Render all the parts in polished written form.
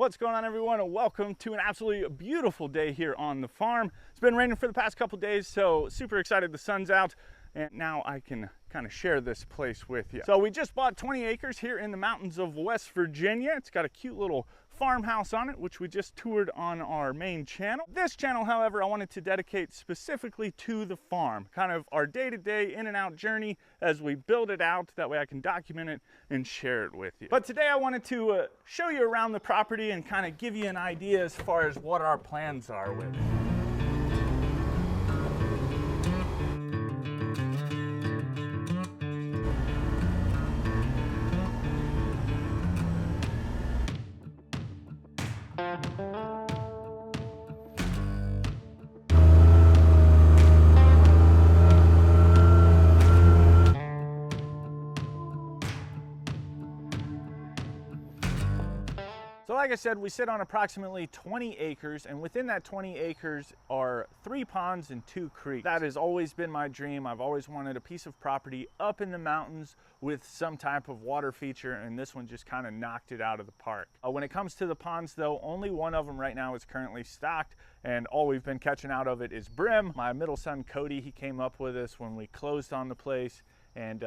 What's going on, everyone, and welcome to an absolutely beautiful day here on the farm. It's been raining for the past couple days, so super excited the sun's out, and now I can kind of share this place with you. So we just bought 20 acres here in the mountains of West Virginia. It's got a cute little farmhouse on it, which we just toured on our main channel. This channel, however, I wanted to dedicate specifically to the farm, kind of our day-to-day in and out journey as we build it out. That way I can document it and share it with you. But today I wanted to show you around the property and kind of give you an idea as far as what our plans are with it. So like I said, we sit on approximately 20 acres, and within that 20 acres are 3 ponds and 2 creeks. That has always been my dream. I've always wanted a piece of property up in the mountains with some type of water feature, and this one just kind of knocked it out of the park. When it comes to the ponds though, only one of them right now is currently stocked, and all we've been catching out of it is brim. My middle son Cody, he came up with us when we closed on the place, and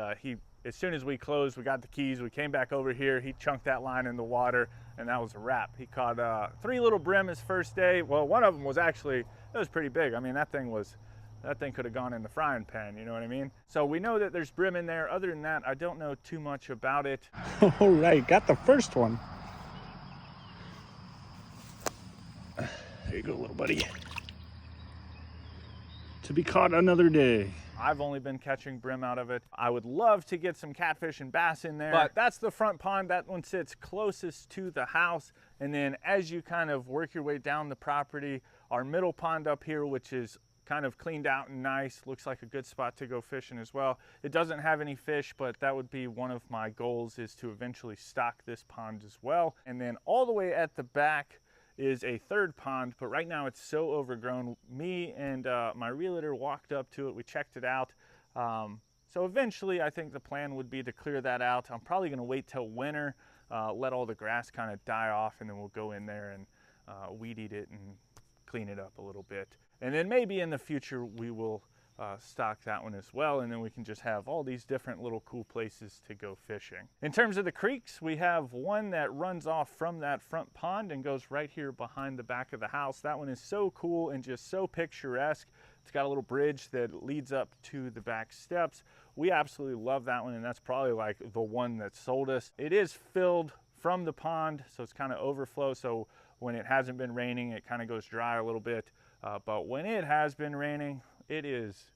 as soon as we closed, we got the keys, we came back over here, he chunked that line in the water, and that was a wrap. He caught 3 little brim his first day. Well, one of them was actually, it was pretty big. I mean, that thing could have gone in the frying pan, you know what I mean? So we know that there's brim in there. Other than that, I don't know too much about it. All right, got the first one. There you go, little buddy. To be caught another day. I've only been catching brim out of it. I would love to get some catfish and bass in there, but that's the front pond. That one sits closest to the house. And then as you kind of work your way down the property, our middle pond up here, which is kind of cleaned out and nice, looks like a good spot to go fishing as well. It doesn't have any fish, but that would be one of my goals, is to eventually stock this pond as well. And then all the way at the back is a 3rd pond, but right now it's so overgrown. Me and my realtor walked up to it, we checked it out. So eventually I think the plan would be to clear that out. I'm probably gonna wait till winter, let all the grass kind of die off, and then we'll go in there and weed eat it and clean it up a little bit. And then maybe in the future we will stock that one as well, and then we can just have all these different little cool places to go fishing. In terms of the creeks, we have one that runs off from that front pond and goes right here behind the back of the house. That one is so cool and just so picturesque. It's got a little bridge that leads up to the back steps. We absolutely love that one, and that's probably like the one that sold us. It is filled from the pond, so it's kind of overflow, so when it hasn't been raining, it kind of goes dry a little bit. But when it has been raining, it is,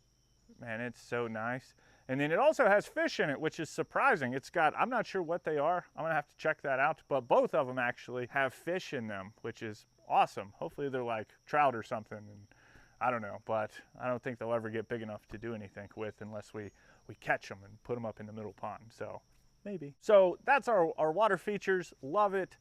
man, it's so nice. And then it also has fish in it, which is surprising. It's got, I'm not sure what they are. I'm gonna have to check that out, but both of them actually have fish in them, which is awesome. Hopefully they're like trout or something, and I don't know, but I don't think they'll ever get big enough to do anything with unless we catch them and put them up in the middle pond, so maybe. So that's our water features, love it.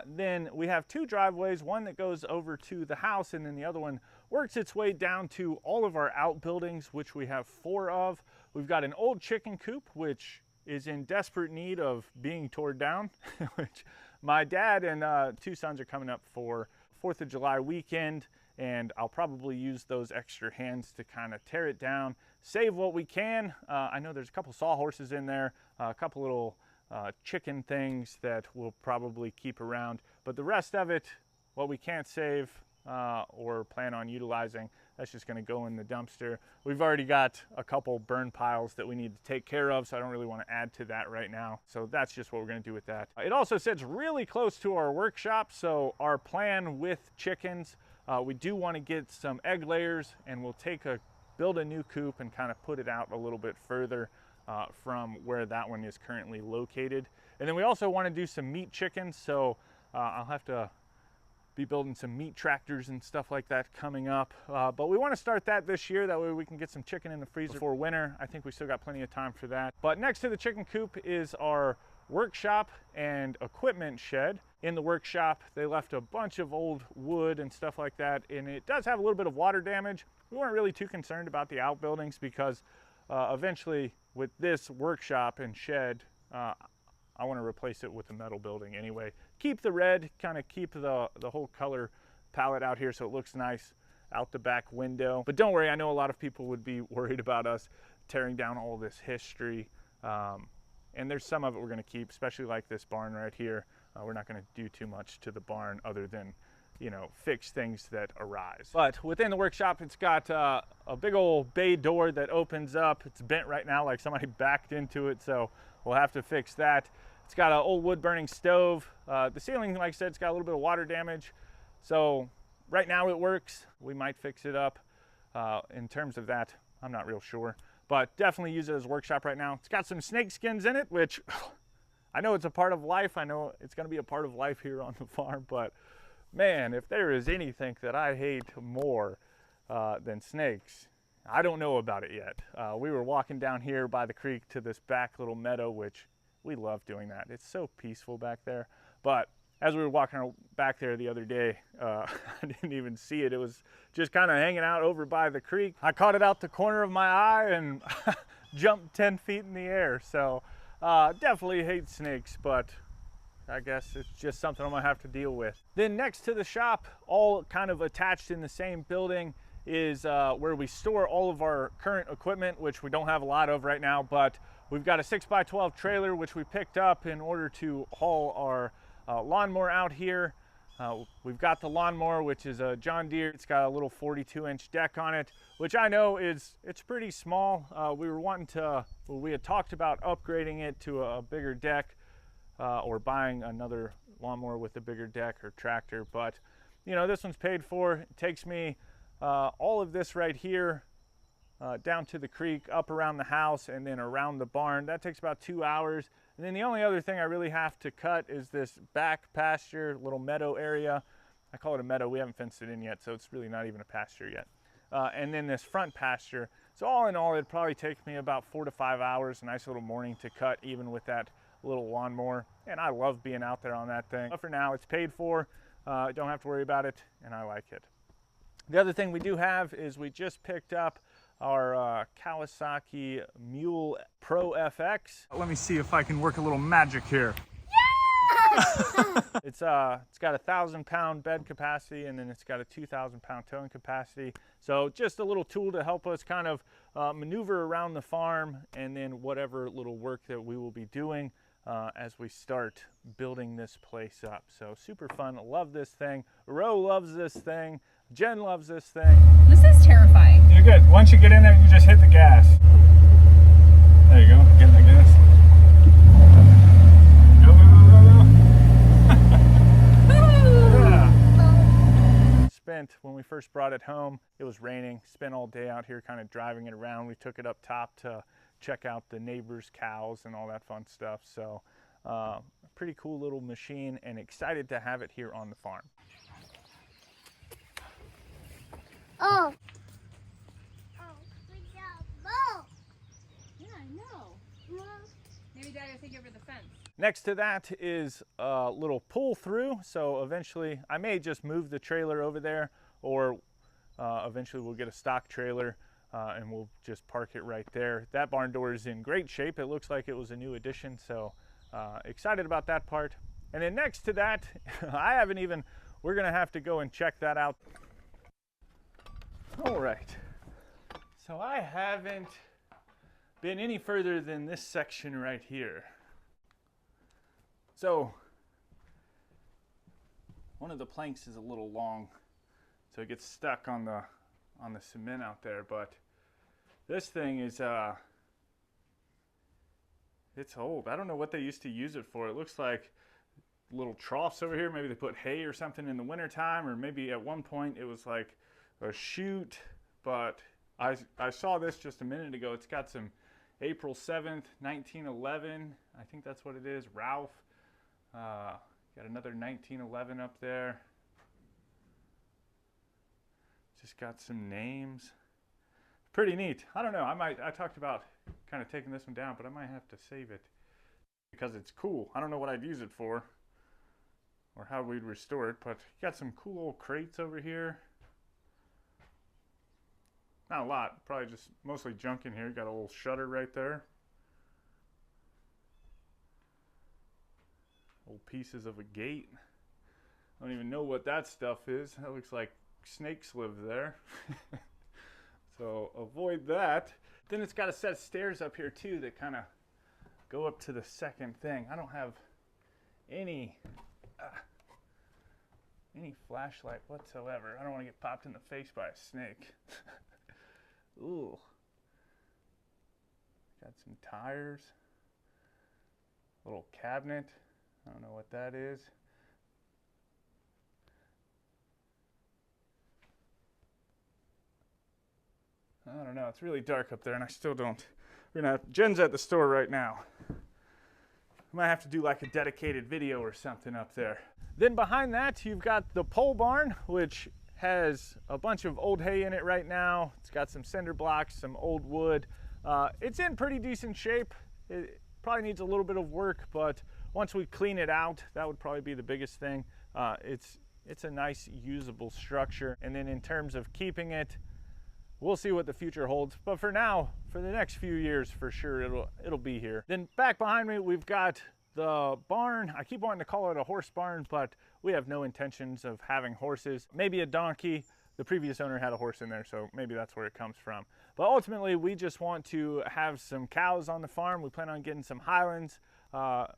Then we have 2 driveways, one that goes over to the house, and then the other one works its way down to all of our outbuildings, which we have 4 of. We've got an old chicken coop, which is in desperate need of being torn down, which my dad and 2 sons are coming up for 4th of July weekend, and I'll probably use those extra hands to kind of tear it down, save what we can. I know there's a couple sawhorses in there, a couple little chicken things that we'll probably keep around, but the rest of it, what we can't save or plan on utilizing, that's just going to go in the dumpster. We've already got a couple burn piles that we need to take care of, so I don't really want to add to that right now. So that's just what we're going to do with that. It also sits really close to our workshop, so our plan with chickens, we do want to get some egg layers, and we'll build a new coop and kind of put it out a little bit further from where that one is currently located. And then we also want to do some meat chickens, so I'll have to be building some meat tractors and stuff like that coming up. But we want to start that this year, that way we can get some chicken in the freezer before winter. I think we still got plenty of time for that. But next to the chicken coop is our workshop and equipment shed. In the workshop, they left a bunch of old wood and stuff like that, and it does have a little bit of water damage. We weren't really too concerned about the outbuildings because eventually with this workshop and shed, I want to replace it with a metal building anyway keep the red, kind of keep the whole color palette out here so it looks nice out the back window. But don't worry, I know a lot of people would be worried about us tearing down all this history. And there's some of it we're going to keep, especially like this barn right here. We're not going to do too much to the barn other than, you know, fix things that arise. But within the workshop, it's got a big old bay door that opens up. It's bent right now, like somebody backed into it, so we'll have to fix that. It's got an old wood burning stove. The ceiling, like I said, it's got a little bit of water damage. So right now it works. We might fix it up. In terms of that, I'm not real sure. But definitely use it as a workshop right now. It's got some snake skins in it, which I know it's a part of life. I know it's going to be a part of life here on the farm, but man, if there is anything that I hate more than snakes, I don't know about it yet. We were walking down here by the creek to this back little meadow, which we love doing that. It's so peaceful back there. But as we were walking back there the other day, I didn't even see it. It was just kind of hanging out over by the creek. I caught it out the corner of my eye and jumped 10 feet in the air. So definitely hate snakes, but I guess it's just something I'm gonna have to deal with. Then next to the shop, all kind of attached in the same building, is where we store all of our current equipment, which we don't have a lot of right now, but we've got a 6x12 trailer, which we picked up in order to haul our lawnmower out here. We've got the lawnmower, which is a John Deere. It's got a little 42-inch deck on it, which I know it's pretty small. We had talked about upgrading it to a bigger deck, or buying another lawnmower with a bigger deck or tractor, but you know, this one's paid for. It takes me all of this right here down to the creek, up around the house, and then around the barn. That takes about 2 hours. And then the only other thing I really have to cut is this back pasture, little meadow area. I call it a meadow. We haven't fenced it in yet, so it's really not even a pasture yet. And then this front pasture. So all in all, it'd probably take me about 4 to 5 hours, a nice little morning to cut, even with that little lawnmower. And I love being out there on that thing. But for now, it's paid for. Don't have to worry about it, and I like it. The other thing we do have is we just picked up our Kawasaki Mule Pro FX. Let me see if I can work a little magic here. Yeah! It's got a 1,000-pound bed capacity, and then it's got a 2,000-pound towing capacity. So just a little tool to help us kind of maneuver around the farm, and then whatever little work that we will be doing as we start building this place up. So super fun. Love this thing. Ro loves this thing. Jen loves this thing. This is terrifying. You're good. Once you get in there, you just hit the gas. There you go. Get in the gas. Go, go, go, go, go. Yeah. Spent, when we first brought it home, it was raining. Spent all day out here kind of driving it around. We took it up top to check out the neighbors' cows and all that fun stuff. So pretty cool little machine, and excited to have it here on the farm. Oh. Oh, we got a boat. Yeah, I know. Maybe Daddy will take you over the fence. Next to that is a little pull through. So eventually I may just move the trailer over there, or eventually we'll get a stock trailer and we'll just park it right there. That barn door is in great shape. It looks like it was a new addition. So excited about that part. And then next to that, we're gonna have to go and check that out. All right, so I haven't been any further than this section right here. So one of the planks is a little long, so it gets stuck on the cement out there, but this thing is it's old. I don't know what they used to use it for. It looks like little troughs over here. Maybe they put hay or something in the wintertime, or maybe at one point it was like a chute, but I saw this just a minute ago. It's got some April 7th, 1911. I think that's what it is. Ralph. Got another 1911 up there. Just got some names. Pretty neat. I don't know. I talked about kind of taking this one down, but I might have to save it because it's cool. I don't know what I'd use it for or how we'd restore it, but you got some cool old crates over here. Not a lot, probably just mostly junk in here. Got a little shutter right there. Old pieces of a gate. I don't even know what that stuff is. That looks like snakes live there. So avoid that. Then it's got a set of stairs up here too that kind of go up to the second thing. I don't have any flashlight whatsoever. I don't want to get popped in the face by a snake. Ooh. Got some tires. Little cabinet. I don't know what that is. I don't know. It's really dark up there, and I still don't. Jen's at the store right now. I might have to do like a dedicated video or something up there. Then behind that, you've got the pole barn, which has a bunch of old hay in it right now. It's got some cinder blocks, some old wood. It's in pretty decent shape. It probably needs a little bit of work, but once we clean it out, that would probably be the biggest thing. It's a nice usable structure. And then in terms of keeping it, we'll see what the future holds. But for now, for the next few years, for sure, it'll be here. Then back behind me, we've got the barn. I keep wanting to call it a horse barn, but we have no intentions of having horses. Maybe a donkey. The previous owner had a horse in there, so maybe that's where it comes from. But ultimately, we just want to have some cows on the farm. We plan on getting some Highlands.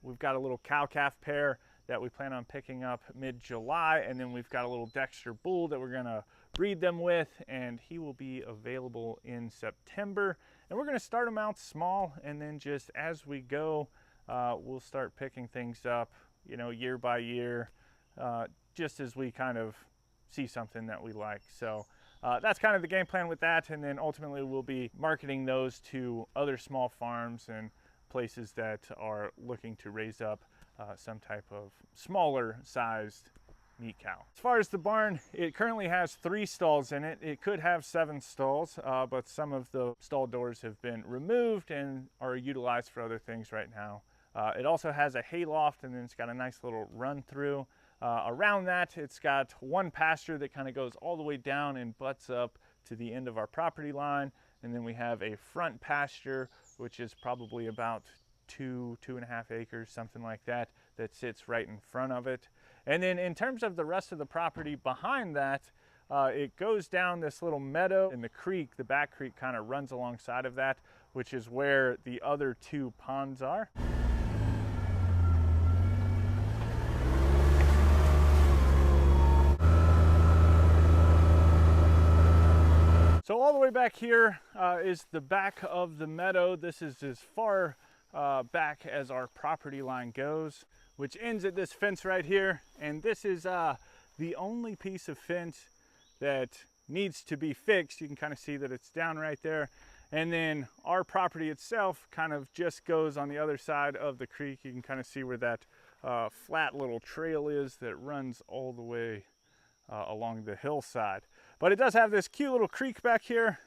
We've got a little cow-calf pair that we plan on picking up mid-July, and then we've got a little Dexter bull that we're gonna breed them with, and he will be available in September. And we're gonna start them out small, and then just as we go, we'll start picking things up, year by year, just as we kind of see something that we like. So that's kind of the game plan with that, and then ultimately we'll be marketing those to other small farms and places that are looking to raise up some type of smaller sized meat cow. As far as the barn, it currently has 3 stalls in it. It could have 7 stalls, but some of the stall doors have been removed and are utilized for other things right now. It also has a hay loft, and then it's got a nice little run through. Around that, it's got one pasture that kind of goes all the way down and butts up to the end of our property line. And then we have a front pasture, which is probably about 2.5 acres, something like that, that sits right in front of it. And then in terms of the rest of the property behind that, it goes down this little meadow, and the creek, the back creek, kind of runs alongside of that, which is where the other 2 ponds are. So all the way back here is the back of the meadow. This is as far back as our property line goes, which ends at this fence right here. And this is the only piece of fence that needs to be fixed. You can kind of see that it's down right there. And then our property itself kind of just goes on the other side of the creek. You can kind of see where that flat little trail is that runs all the way along the hillside. But it does have this cute little creek back here.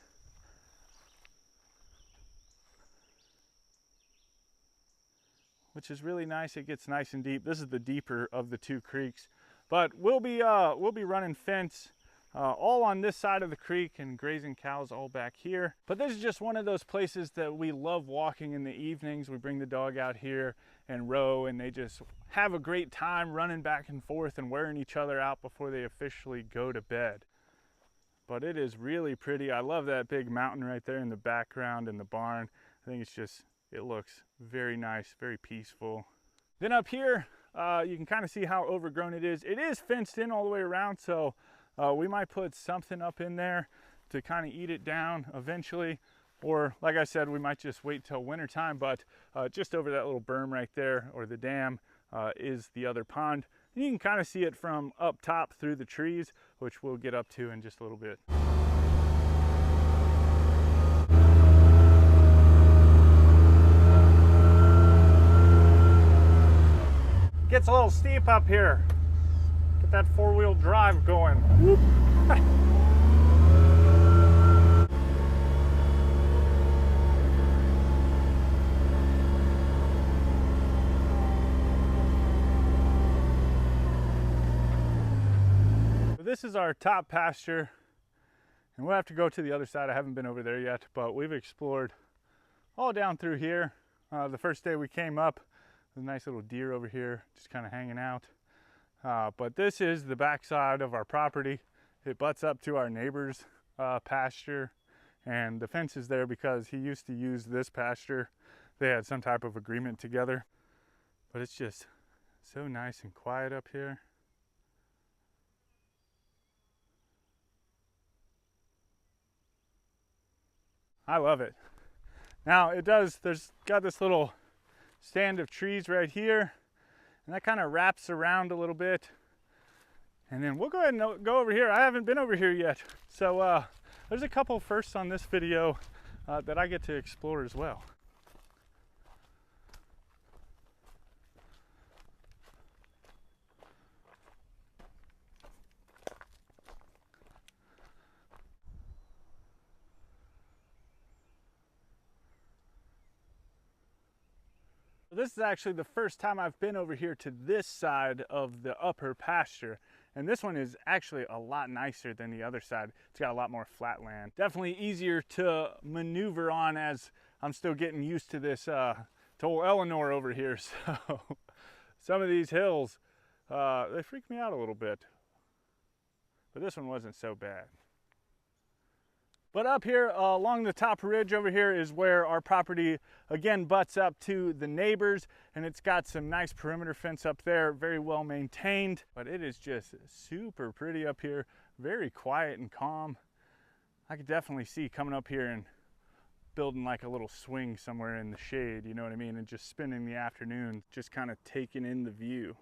Which is really nice. It gets nice and deep. This is the deeper of the 2 creeks. But we'll be running fence all on this side of the creek and grazing cows all back here. But this is just one of those places that we love walking in the evenings. We bring the dog out here and row, and they just have a great time running back and forth and wearing each other out before they officially go to bed. But it is really pretty. I love that big mountain right there in the background and the barn. I think it looks very nice, very peaceful. Then up here, you can kind of see how overgrown it is. It is fenced in all the way around, so we might put something up in there to kind of eat it down eventually. Or like I said, we might just wait till winter time, but just over that little berm right there, or the dam, is the other pond. And you can kind of see it from up top through the trees, which we'll get up to in just a little bit. Gets a little steep up here. Get that 4-wheel drive going. Whoop. This is our top pasture, and we'll have to go to the other side. I haven't been over there yet, but we've explored all down through here. The first day we came up, There's a nice little deer over here just kind of hanging out. But this is the backside of our property. It butts up to our neighbor's pasture, and the fence is there because he used to use this pasture. They had some type of agreement together, but it's just so nice and quiet up here. I love it. Now there's got this little stand of trees right here, and that kind of wraps around a little bit. And then we'll go ahead and go over here. I haven't been over here yet. So there's a couple firsts on this video that I get to explore as well. This is actually the first time I've been over here to this side of the upper pasture. And this one is actually a lot nicer than the other side. It's got a lot more flat land. Definitely easier to maneuver on as I'm still getting used to this, to old Eleanor over here. So some of these hills, they freak me out a little bit. But this one wasn't so bad. But up here along the top ridge over here is where our property again butts up to the neighbors, and it's got some nice perimeter fence up there, very well maintained. But it is just super pretty up here, very quiet and calm. I could definitely see coming up here and building like a little swing somewhere in the shade, you know what I mean, and just spending the afternoon just kind of taking in the view.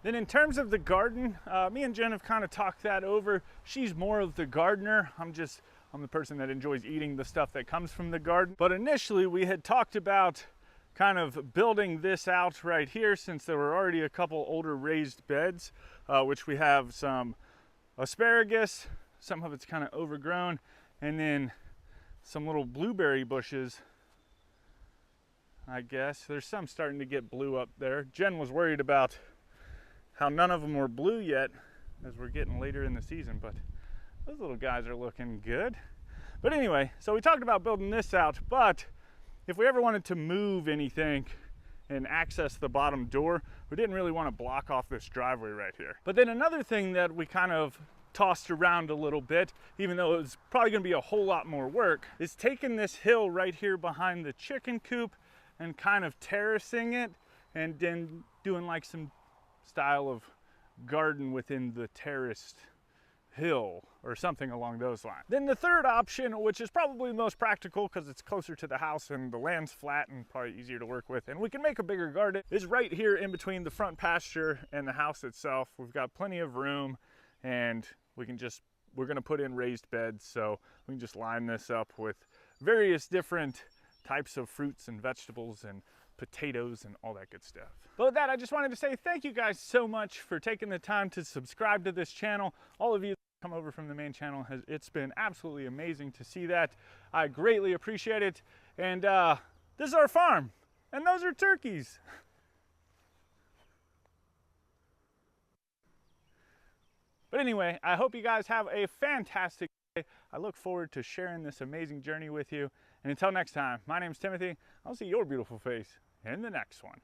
Then in terms of the garden, me and Jen have kind of talked that over. She's more of the gardener. I'm the person that enjoys eating the stuff that comes from the garden. But initially we had talked about kind of building this out right here, since there were already a couple older raised beds, which we have some asparagus, some of it's kind of overgrown, and then some little blueberry bushes. I guess there's some starting to get blue up there. Jen was worried about how none of them were blue yet as we're getting later in the season, but those little guys are looking good. But anyway, so we talked about building this out, but if we ever wanted to move anything and access the bottom door, we didn't really want to block off this driveway right here. But then another thing that we kind of tossed around a little bit, even though it's probably going to be a whole lot more work, is taking this hill right here behind the chicken coop and kind of terracing it, and then doing like some style of garden within the terraced hill or something along those lines. Then the third option, which is probably the most practical because it's closer to the house and the land's flat and probably easier to work with, and we can make a bigger garden, is right here in between the front pasture and the house itself. We've got plenty of room, and we're going to put in raised beds, so we can just line this up with various different types of fruits and vegetables and potatoes and all that good stuff. But with that, I just wanted to say thank you guys so much for taking the time to subscribe to this channel. All of you that come over from the main channel, it's been absolutely amazing to see that. I greatly appreciate it. And this is our farm, and those are turkeys. But anyway, I hope you guys have a fantastic day. I look forward to sharing this amazing journey with you. And until next time, my name's Timothy. I'll see your beautiful face in the next one.